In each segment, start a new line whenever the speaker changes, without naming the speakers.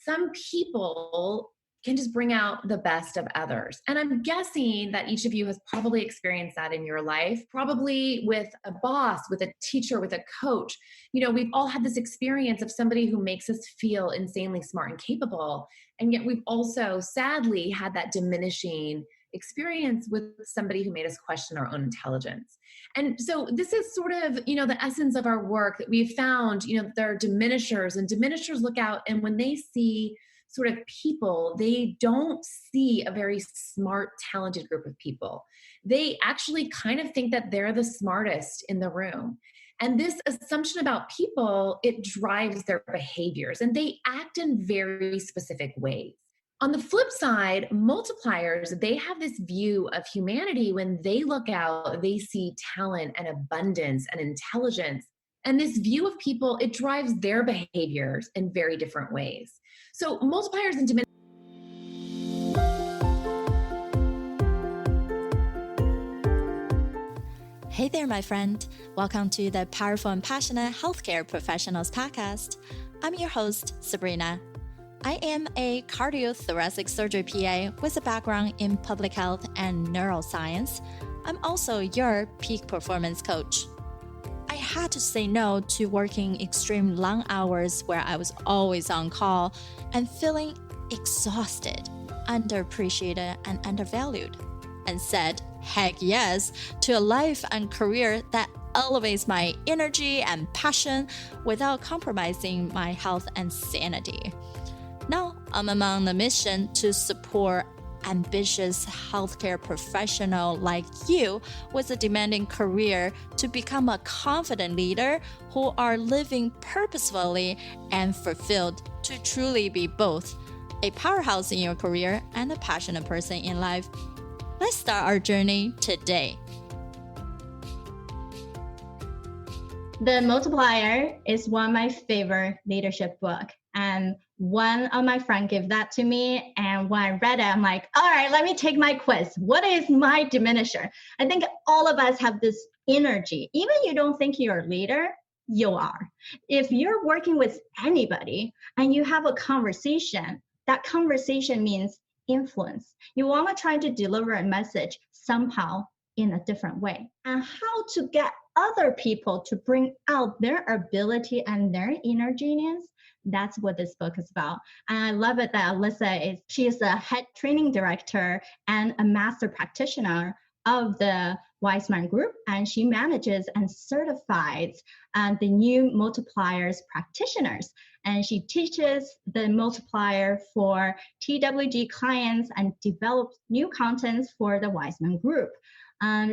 some people can just bring out the best of others. And I'm guessing that each of you has probably experienced that in your life, probably with a boss, with a teacher, with a coach. We've all had this experience of somebody who makes us feel insanely smart and capable. And yet we've also sadly had that diminishing experience with somebody who made us question our own intelligence. And so this is sort of, the essence of our work that we've found, there are diminishers, and diminishers look out, and when they see sort of people, they don't see a very smart, talented group of people. They actually kind of think that they're the smartest in the room. And this assumption about people, it drives their behaviors, and they act in very specific ways. On the flip side, multipliers, they have this view of humanity. When they look out, they see talent and abundance and intelligence. And this view of people, it drives their behaviors in very different ways. So multipliers and diminishers.
Hey there, my friend. Welcome to the Powerful and Passionate Healthcare Professionals Podcast. I'm your host, Sabrina. I am a cardiothoracic surgery PA with a background in public health and neuroscience. I'm also your peak performance coach. I had to say no to working extreme long hours where I was always on call and feeling exhausted, underappreciated, and undervalued, and said heck yes to a life and career that elevates my energy and passion without compromising my health and sanity. Now, I'm on the mission to support ambitious healthcare professional like you with a demanding career to become a confident leader who are living purposefully and fulfilled to truly be both a powerhouse in your career and a passionate person in life. Let's start our journey today.
The Multiplier is one of my favorite leadership books. And one of my friends gave that to me. And when I read it, I'm like, all right, let me take my quiz. What is my diminisher? I think all of us have this energy. Even you don't think you're a leader, you are. If you're working with anybody and you have a conversation, that conversation means influence. You want to try to deliver a message somehow in a different way. And how to get other people to bring out their ability and their inner genius, that's what this book is about. And I love it that Alyssa she is the head training director and a master practitioner of the Wiseman group, and she manages and certifies the new multipliers practitioners. And she teaches the multiplier for 𝒕𝒊𝒒 clients and develops new contents for the Wiseman group.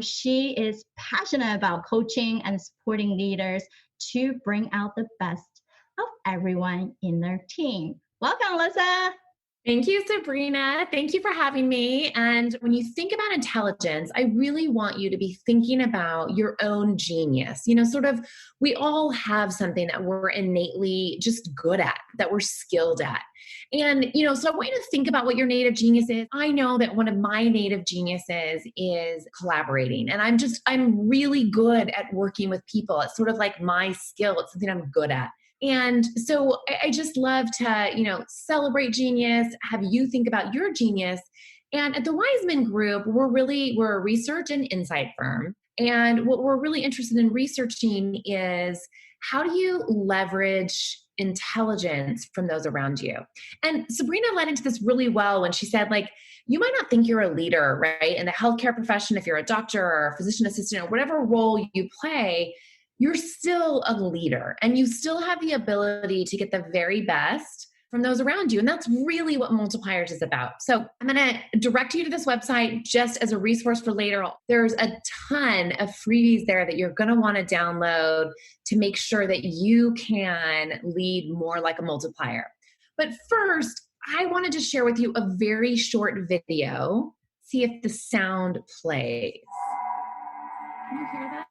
She is passionate about coaching and supporting leaders to bring out the best of everyone in their team. Welcome, Alyssa.
Thank you, Sabrina. Thank you for having me. And when you think about intelligence, I really want you to be thinking about your own genius. We all have something that we're innately just good at, that we're skilled at. And, so I want you to think about what your native genius is. I know that one of my native geniuses is collaborating. And I'm really good at working with people. It's sort of like my skill. It's something I'm good at. And so I just love to, celebrate genius, have you think about your genius. And at the Wiseman Group, we're a research and insight firm. And what we're really interested in researching is how do you leverage intelligence from those around you? And Sabrina led into this really well when she said, you might not think you're a leader, right? In the healthcare profession, if you're a doctor or a physician assistant or whatever role you play, you're still a leader and you still have the ability to get the very best from those around you. And that's really what Multipliers is about. So I'm going to direct you to this website just as a resource for later. There's a ton of freebies there that you're going to want to download to make sure that you can lead more like a multiplier. But first, I wanted to share with you a very short video. See if the sound plays. Can you hear that?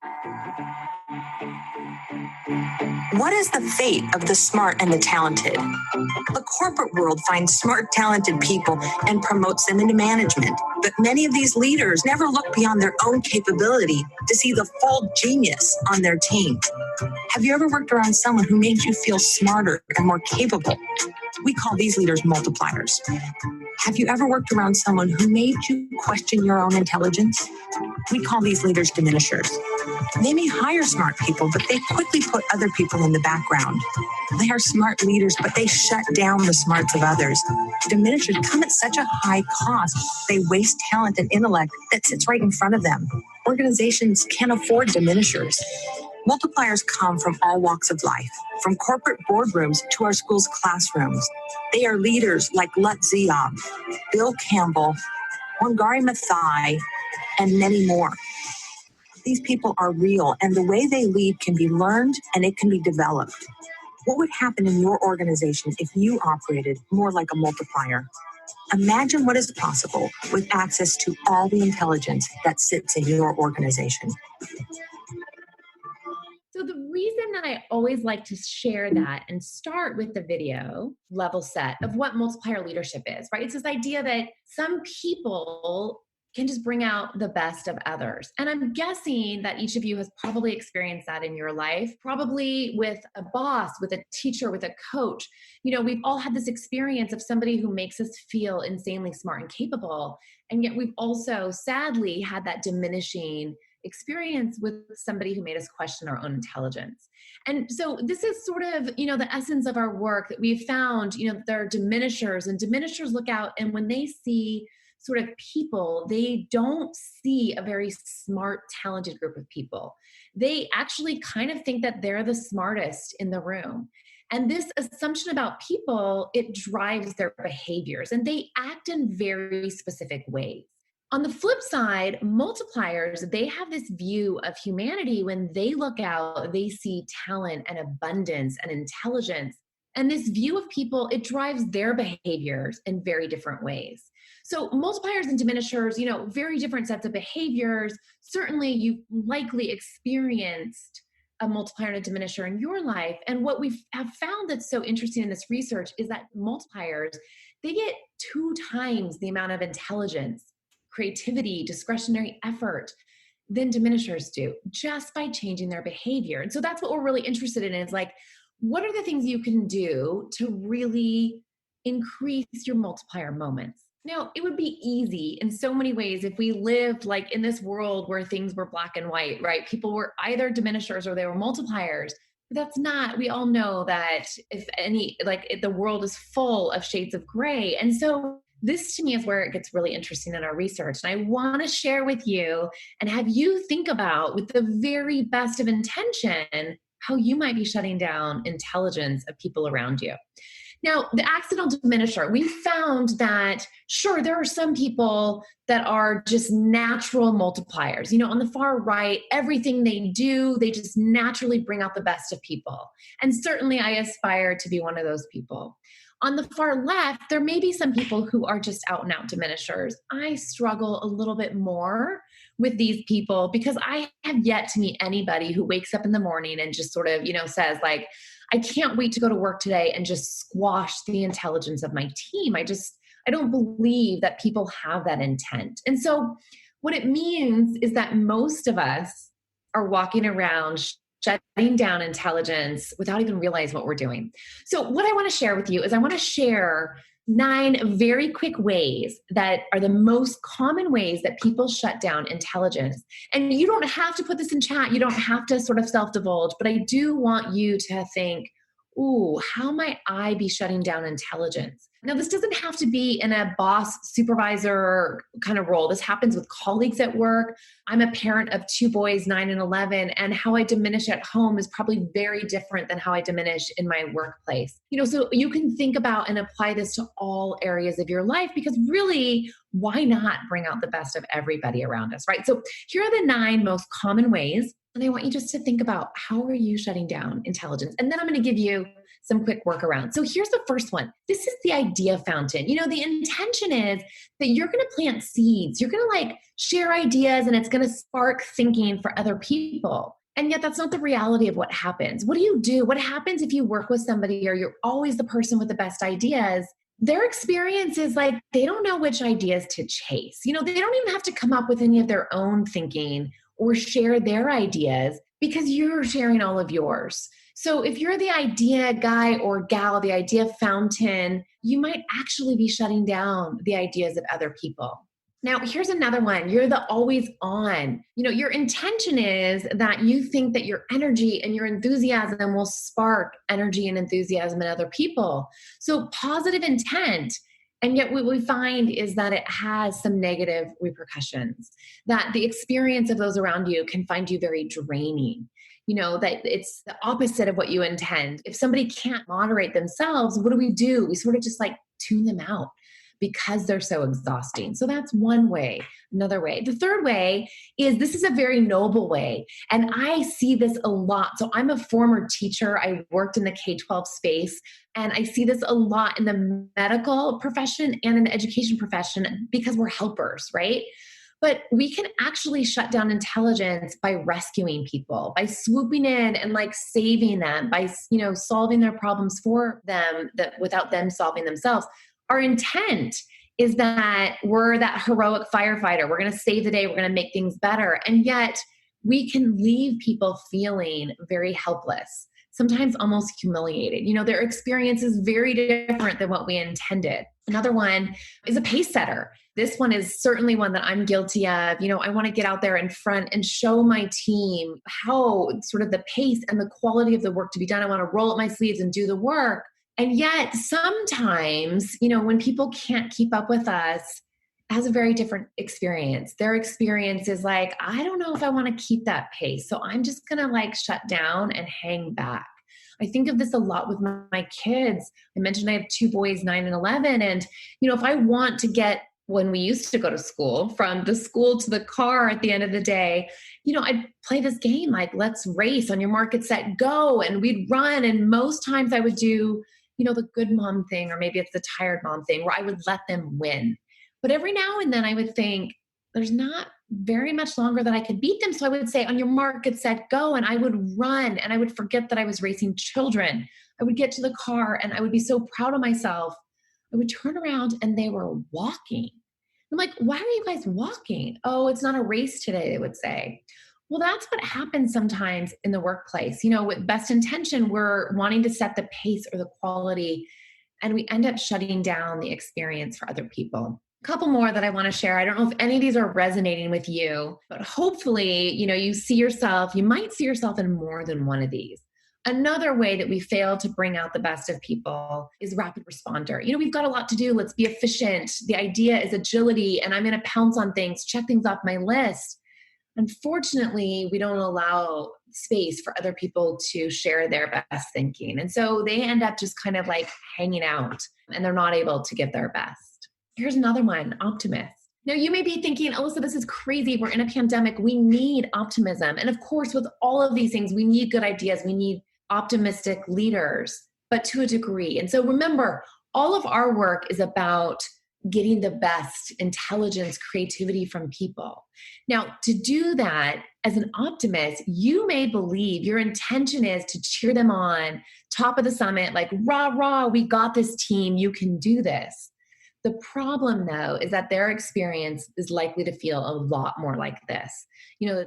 What is the fate of the smart and the talented? The corporate world finds smart, talented people and promotes them into management. But many of these leaders never look beyond their own capability to see the full genius on their team. Have you ever worked around someone who made you feel smarter and more capable? We call these leaders multipliers. Have you ever worked around someone who made you question your own intelligence? We call these leaders diminishers. They may hire smart people, but they quickly put other people in the background. They are smart leaders, but they shut down the smarts of others. Diminishers come at such a high cost, they waste talent and intellect that sits right in front of them. Organizations can't afford diminishers. Multipliers come from all walks of life, from corporate boardrooms to our schools' classrooms. They are leaders like 𒒍𝒆𝒂𝒕, Bill Campbell, 𒒂𝒂𝒕, and many more. These people are real, and the way they lead can be learned and it can be developed. What would happen in your organization if you operated more like a multiplier? Imagine what is possible with access to all the intelligence that sits in your organization.
So the reason that I always like to share that and start with the video level set of what multiplier leadership is, right? It's this idea that some people can just bring out the best of others. And I'm guessing that each of you has probably experienced that in your life, probably with a boss, with a teacher, with a coach. You know, we've all had this experience of somebody who makes us feel insanely smart and capable. And yet we've also sadly had that diminishing experience with somebody who made us question our own intelligence. And so this is sort of, you know, the essence of our work that we've found, you know, there are diminishers, and diminishers look out, and when they see sort of people, they don't see a very smart, talented group of people. They actually kind of think that they're the smartest in the room. And this assumption about people, it drives their behaviors, and they act in very specific ways. On the flip side, multipliers, they have this view of humanity. When they look out, they see talent and abundance and intelligence. And this view of people, it drives their behaviors in very different ways. So multipliers and diminishers, you know, very different sets of behaviors. Certainly you've likely experienced a multiplier and a diminisher in your life. And what we have found that's so interesting in this research is that multipliers, they get 2 times the amount of intelligence, creativity, discretionary effort than diminishers do, just by changing their behavior. And so that's what we're really interested in, is like, what are the things you can do to really increase your multiplier moments? Now, it would be easy in so many ways if we lived like in this world where things were black and white, right? People were either diminishers or they were multipliers. But that's not, we all know that if any, like the world is full of shades of gray. And so this to me is where it gets really interesting in our research. And I want to share with you and have you think about, with the very best of intention, how you might be shutting down intelligence of people around you. Now, the accidental diminisher, we found that, sure, there are some people that are just natural multipliers. You know, on the far right, everything they do, they just naturally bring out the best of people. And certainly I aspire to be one of those people. On the far left, there may be some people who are just out and out diminishers. I struggle a little bit more with these people because I have yet to meet anybody who wakes up in the morning and just sort of, you know, says like, I can't wait to go to work today and just squash the intelligence of my team. I don't believe that people have that intent. And so what it means is that most of us are walking around shutting down intelligence without even realizing what we're doing. So what I want to share with you is I want to share 9 very quick ways that are the most common ways that people shut down intelligence. And you don't have to put this in chat. You don't have to sort of self-divulge, but I do want you to think, ooh, how might I be shutting down intelligence? Now, this doesn't have to be in a boss supervisor kind of role. This happens with colleagues at work. I'm a parent of 2 boys, 9 and 11, and how I diminish at home is probably very different than how I diminish in my workplace. You know, so you can think about and apply this to all areas of your life, because really, why not bring out the best of everybody around us, right? So here are the 9 most common ways. And I want you just to think about, how are you shutting down intelligence? And then I'm going to give you some quick workarounds. So here's the first one. This is the idea fountain. You know, the intention is that you're going to plant seeds. You're going to like share ideas, and it's going to spark thinking for other people. And yet that's not the reality of what happens. What do you do? What happens if you work with somebody or you're always the person with the best ideas? Their experience is like, they don't know which ideas to chase. You know, they don't even have to come up with any of their own thinking or share their ideas, because you're sharing all of yours. So if you're the idea guy or gal, the idea fountain, you might actually be shutting down the ideas of other people. Now, here's another one. You're the always on. Your intention is that you think that your energy and your enthusiasm will spark energy and enthusiasm in other people. So positive intent. And yet what we find is that it has some negative repercussions, that the experience of those around you can find you very draining. That it's the opposite of what you intend. If somebody can't moderate themselves, what do? We sort of just like tune them out because they're so exhausting. So that's one way. Another way. The third way is this is a very noble way. And I see this a lot. So I'm a former teacher. I worked in the K-12 space. And I see this a lot in the medical profession and in the education profession because we're helpers, right? But we can actually shut down intelligence by rescuing people, by swooping in and like saving them, by, solving their problems for them without them solving themselves. Our intent is that we're that heroic firefighter. We're going to save the day. We're going to make things better. And yet we can leave people feeling very helpless, sometimes almost humiliated. Their experience is very different than what we intended. Another one is a pace setter. This one is certainly one that I'm guilty of. I want to get out there in front and show my team how sort of the pace and the quality of the work to be done. I want to roll up my sleeves and do the work. And yet sometimes, when people can't keep up with us, it has a very different experience. Their experience is like, I don't know if I want to keep that pace. So I'm just going to like shut down and hang back. I think of this a lot with my kids. I mentioned I have two boys, 9 and 11. And, if I want to get, when we used to go to school, from the school to the car at the end of the day, I'd play this game like, let's race on your mark, get set, go. And we'd run. And most times I would do, the good mom thing, or maybe it's the tired mom thing where I would let them win. But every now and then I would think there's not very much longer that I could beat them. So I would say, on your mark, get set, go. And I would run and I would forget that I was racing children. I would get to the car and I would be so proud of myself. I would turn around and they were walking. I'm like, why are you guys walking? Oh, it's not a race today, they would say. Well, that's what happens sometimes in the workplace. With best intention, we're wanting to set the pace or the quality, and we end up shutting down the experience for other people. A couple more that I want to share. I don't know if any of these are resonating with you, but hopefully, you might see yourself in more than one of these. Another way that we fail to bring out the best of people is rapid responder. We've got a lot to do. Let's be efficient. The idea is agility, and I'm going to pounce on things, check things off my list. Unfortunately, we don't allow space for other people to share their best thinking. And so they end up just kind of like hanging out, and they're not able to give their best. Here's another one, optimist. Now, you may be thinking, Alyssa, this is crazy. We're in a pandemic. We need optimism. And of course, with all of these things, we need good ideas. We need optimistic leaders, but to a degree. And so remember, all of our work is about getting the best intelligence, creativity from people. Now, to do that as an optimist, you may believe your intention is to cheer them on, top of the summit, like, rah, rah, we got this team, you can do this. The problem, though, is that their experience is likely to feel a lot more like this.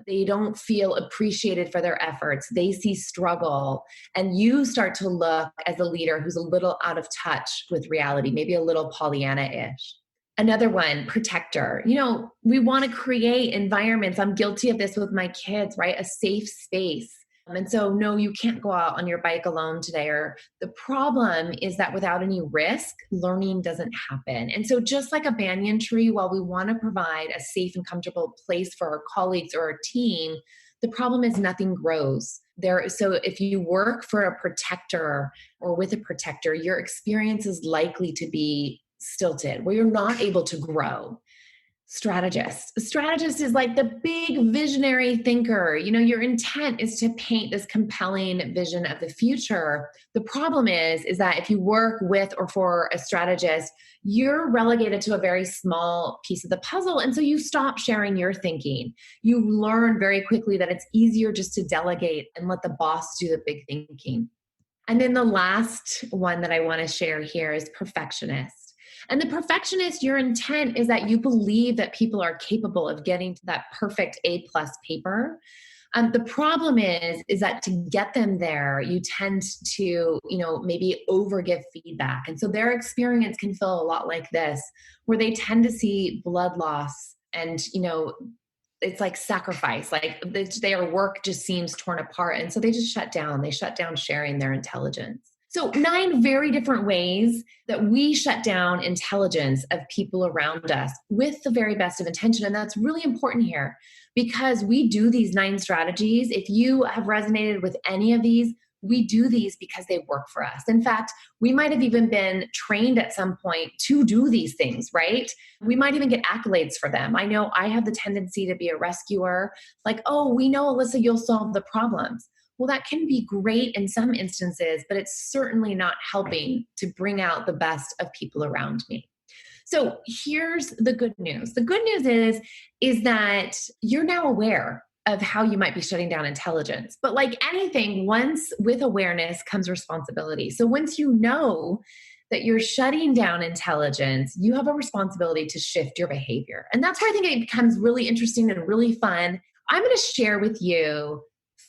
They don't feel appreciated for their efforts. They see struggle, and you start to look as a leader who's a little out of touch with reality, maybe a little Pollyanna-ish. Another one, protector. We want to create environments. I'm guilty of this with my kids, right? A safe space. And so, no, you can't go out on your bike alone today. Or the problem is that without any risk, learning doesn't happen. And so just like a banyan tree, while we want to provide a safe and comfortable place for our colleagues or our team, the problem is nothing grows there. So if you work for a protector or with a protector, your experience is likely to be stilted, where you're not able to grow. Strategist. A strategist is like the big visionary thinker. Your intent is to paint this compelling vision of the future. The problem is that if you work with or for a strategist, you're relegated to a very small piece of the puzzle. And so you stop sharing your thinking. You learn very quickly that it's easier just to delegate and let the boss do the big thinking. And then the last one that I want to share here is perfectionist. And the perfectionist, your intent is that you believe that people are capable of getting to that perfect A+ paper, The problem is that to get them there, you tend to, maybe overgive feedback. And so their experience can feel a lot like this, where they tend to see blood loss and, it's like sacrifice, like their work just seems torn apart. And so they just shut down. They shut down sharing their intelligence. So 9 very different ways that we shut down intelligence of people around us with the very best of intention. And that's really important here because we do these 9 strategies. If you have resonated with any of these, we do these because they work for us. In fact, we might have even been trained at some point to do these things, right? We might even get accolades for them. I know I have the tendency to be a rescuer. Like, oh, we know, Alyssa, you'll solve the problems. Well, that can be great in some instances, but it's certainly not helping to bring out the best of people around me. So here's the good news. The good news is that you're now aware of how you might be shutting down intelligence. But like anything, once with awareness comes responsibility. So once you know that you're shutting down intelligence, you have a responsibility to shift your behavior. And that's where I think it becomes really interesting and really fun. I'm going to share with you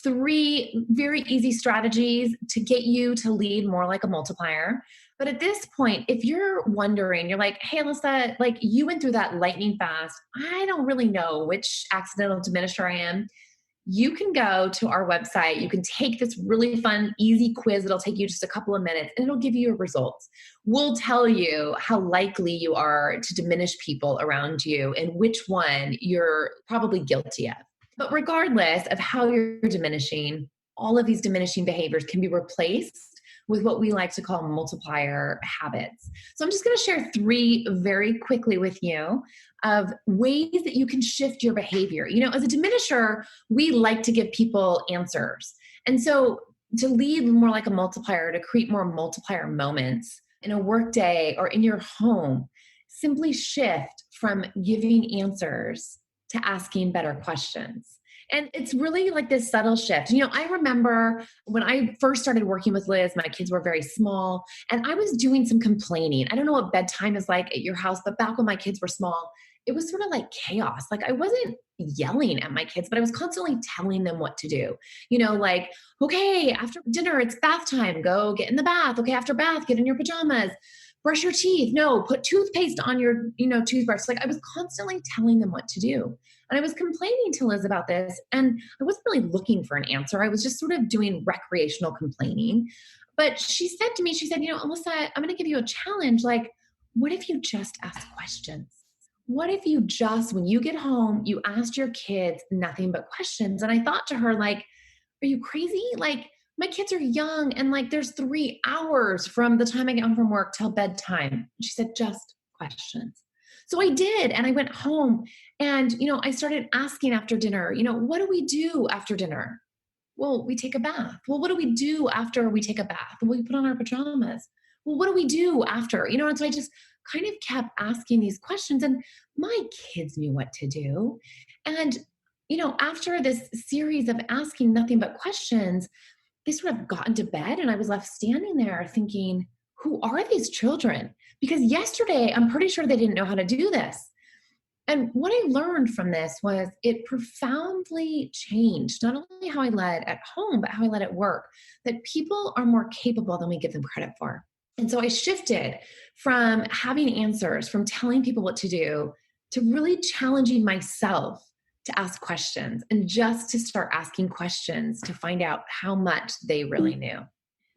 3 very easy strategies to get you to lead more like a multiplier. But at this point, if you're wondering, you're like, hey, Alyssa, like you went through that lightning fast. I don't really know which accidental diminisher I am. You can go to our website. You can take this really fun, easy quiz. It'll take you just a couple of minutes and it'll give you your results. We'll tell you how likely you are to diminish people around you and which one you're probably guilty of. But regardless of how you're diminishing, all of these diminishing behaviors can be replaced with what we like to call multiplier habits. So I'm just going to share 3 very quickly with you of ways that you can shift your behavior. As a diminisher, we like to give people answers. And so to lead more like a multiplier, to create more multiplier moments in a workday or in your home, simply shift from giving answers to asking better questions. And it's really like this subtle shift. I remember when I first started working with Liz, my kids were very small and I was doing some complaining. I don't know what bedtime is like at your house, but back when my kids were small, it was sort of like chaos. Like I wasn't yelling at my kids, but I was constantly telling them what to do. Like, okay, after dinner, it's bath time. Go get in the bath. Okay, after bath, get in your pajamas. Brush your teeth. No, put toothpaste on your, toothbrush. Like I was constantly telling them what to do. And I was complaining to Liz about this and I wasn't really looking for an answer. I was just sort of doing recreational complaining. But she said to me, Alyssa, I'm going to give you a challenge. Like, what if you just ask questions? What if you just, when you get home, you asked your kids nothing but questions? And I thought to her, like, are you crazy? Like, my kids are young and like there's 3 hours from the time I get home from work till bedtime. She said, just questions. So I did. And I went home and, I started asking after dinner, what do we do after dinner? Well, we take a bath. Well, what do we do after we take a bath? Well, we put on our pajamas. Well, what do we do after? And so I just kind of kept asking these questions and my kids knew what to do. And, after this series of asking nothing but questions, they sort of got into bed and I was left standing there thinking, who are these children? Because yesterday, I'm pretty sure they didn't know how to do this. And what I learned from this was it profoundly changed not only how I led at home, but how I led at work, that people are more capable than we give them credit for. And so I shifted from having answers, from telling people what to do, to really challenging myself to ask questions and just to start asking questions to find out how much they really knew.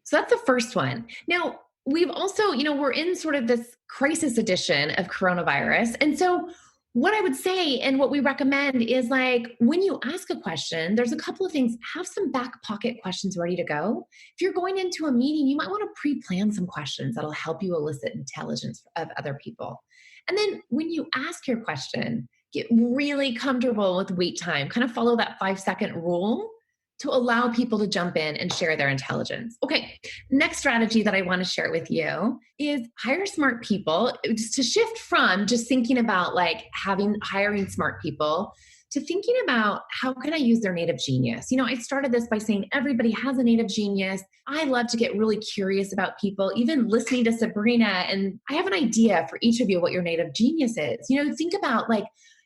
So that's the first one. Now, we've also, we're in sort of this crisis edition of coronavirus. And so what I would say and what we recommend is like, when you ask a question, there's a couple of things. Have some back pocket questions ready to go. If you're going into a meeting, you might want to pre-plan some questions that'll help you elicit intelligence of other people. And then when you ask your question, get really comfortable with wait time. Kind of follow that 5-second rule to allow people to jump in and share their intelligence. Okay, next strategy that I want to share with you is hire smart people. Just to shift from just thinking about like hiring smart people to thinking about how can I use their native genius. I started this by saying everybody has a native genius. I love to get really curious about people, even listening to Sabrina, and I have an idea for each of you what your native genius is. Think about like,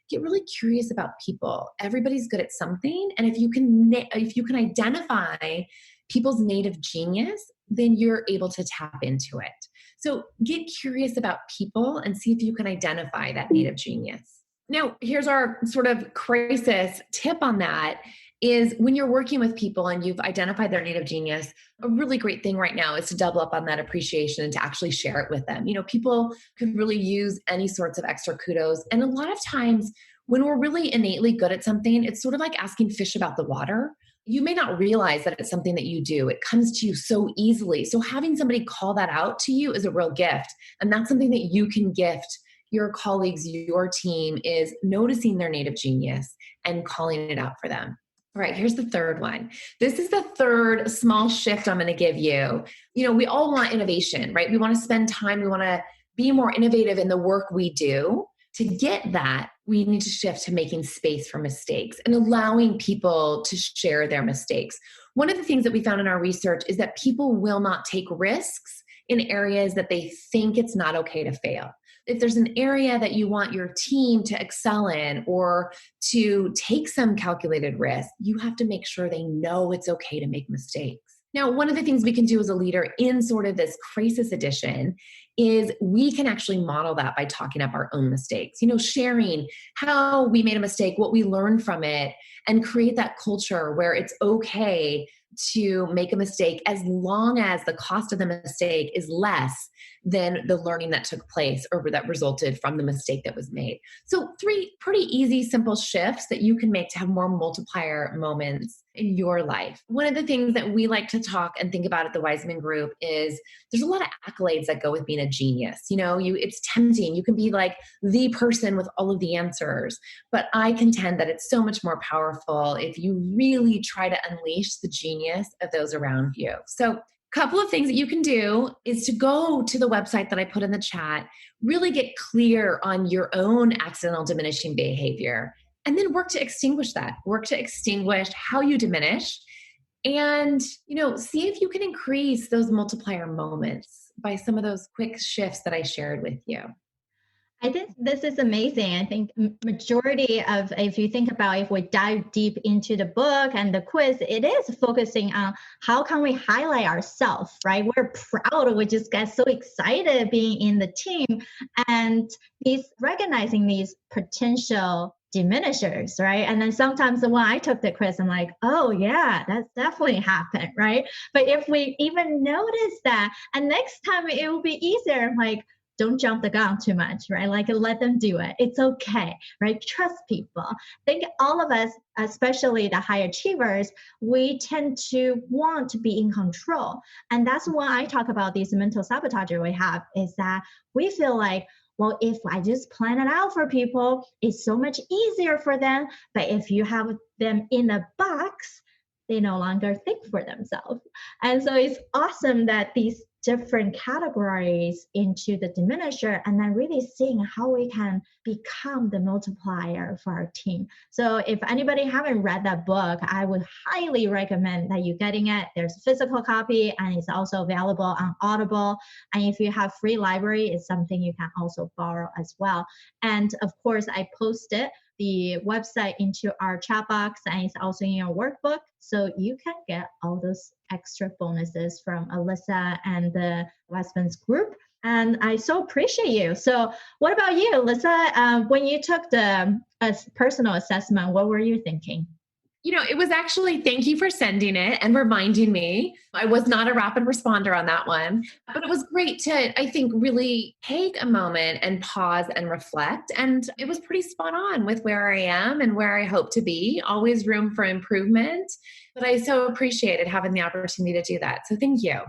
get really curious about people. Everybody's good at something. And if you can identify people's native genius, then you're able to tap into it. So get curious about people and see if you can identify that native genius. Now, here's our sort of crisis tip on that is when you're working with people and you've identified their native genius, a really great thing right now is to double up on that appreciation and to actually share it with them. People could really use any sorts of extra kudos. And a lot of times when we're really innately good at something, it's sort of like asking fish about the water. You may not realize that it's something that you do. It comes to you so easily. So having somebody call that out to you is a real gift. And that's something that you can gift your colleagues, your team, is noticing their native genius and calling it out for them. All right, here's the third one. This is the third small shift I'm going to give you. We all want innovation, right? We want to spend time. We want to be more innovative in the work we do. To get that, we need to shift to making space for mistakes and allowing people to share their mistakes. One of the things that we found in our research is that people will not take risks in areas that they think it's not okay to fail. If there's an area that you want your team to excel in or to take some calculated risk, you have to make sure they know it's okay to make mistakes. Now, one of the things we can do as a leader in sort of this crisis edition is we can actually model that by talking up our own mistakes, sharing how we made a mistake, what we learned from it, and create that culture where it's okay to make a mistake as long as the cost of the mistake is less than the learning that took place or that resulted from the mistake that was made. So 3 pretty easy, simple shifts that you can make to have more multiplier moments in your life. One of the things that we like to talk and think about at the Wiseman Group is there's a lot of accolades that go with being a genius. It's tempting. You can be like the person with all of the answers, but I contend that it's so much more powerful if you really try to unleash the genius of those around you. So couple of things that you can do is to go to the website that I put in the chat, really get clear on your own accidental diminishing behavior, and then work to extinguish that. Work to extinguish how you diminish and, see if you can increase those multiplier moments by some of those quick shifts that I shared with you.
I think this is amazing. I think majority of, if you think about, if we dive deep into the book and the quiz, it is focusing on how can we highlight ourselves, right? We're proud. We just get so excited being in the team and recognizing these potential diminishers, right? And then sometimes when I took the quiz, I'm like, oh yeah, that's definitely happened, right? But if we even notice that, and next time it will be easier, like, don't jump the gun too much, right? Like let them do it. It's okay, right? Trust people. I think all of us, especially the high achievers, we tend to want to be in control. And that's when I talk about these mental sabotage we have, is that we feel like, well, if I just plan it out for people, it's so much easier for them. But if you have them in a box, they no longer think for themselves. And so it's awesome that these different categories into the diminisher and then really seeing how we can become the multiplier for our team. So if anybody haven't read that book, I would highly recommend that you're getting it. There's a physical copy and it's also available on Audible. And if you have free library, it's something you can also borrow as well. And of course, I posted the website into our chat box and it's also in your workbook. So you can get all those extra bonuses from Alyssa and the Wiseman's group. And I so appreciate you. So what about you, Alyssa? When you took the personal assessment, what were you thinking?
It was actually, thank you for sending it and reminding me. I was not a rapid responder on that one, but it was great to, I think, really take a moment and pause and reflect. And it was pretty spot on with where I am and where I hope to be. Always room for improvement, but I so appreciated having the opportunity to do that. So thank you.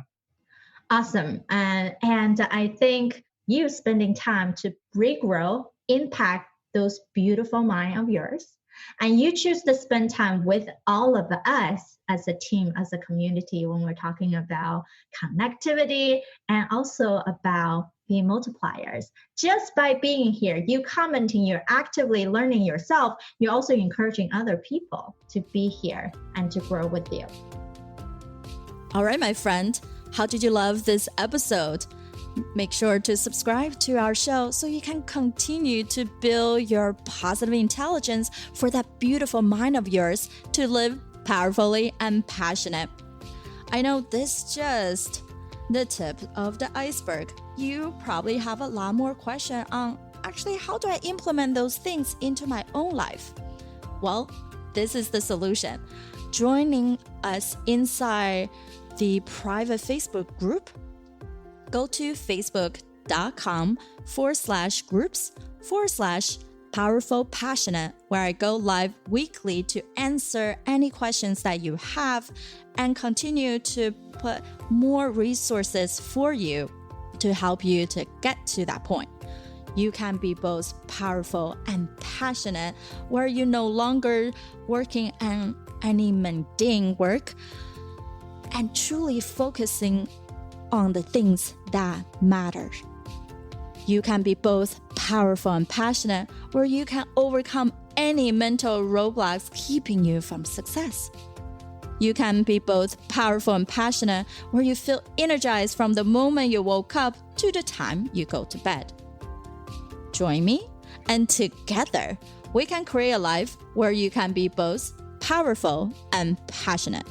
Awesome. And I think you spending time to regrow, impact those beautiful mind of yours. And you choose to spend time with all of us as a team, as a community, when we're talking about connectivity and also about being multipliers. Just by being here, you commenting, you're actively learning yourself, you're also encouraging other people to be here and to grow with you.
All right, my friend, how did you love this episode? Make sure to subscribe to our show so you can continue to build your positive intelligence for that beautiful mind of yours to live powerfully and passionate. I know this is just the tip of the iceberg. You probably have a lot more questions on actually how do I implement those things into my own life? Well, this is the solution. Joining us inside the private Facebook group, go to facebook.com/groups/Powerful Passionate, where I go live weekly to answer any questions that you have and continue to put more resources for you to help you to get to that point. You can be both powerful and passionate, where you're no longer working on any mundane work and truly focusing on the things that matter. You can be both powerful and passionate, where you can overcome any mental roadblocks keeping you from success. You can be both powerful and passionate, where you feel energized from the moment you woke up to the time you go to bed. Join me, and together we can create a life where you can be both powerful and passionate.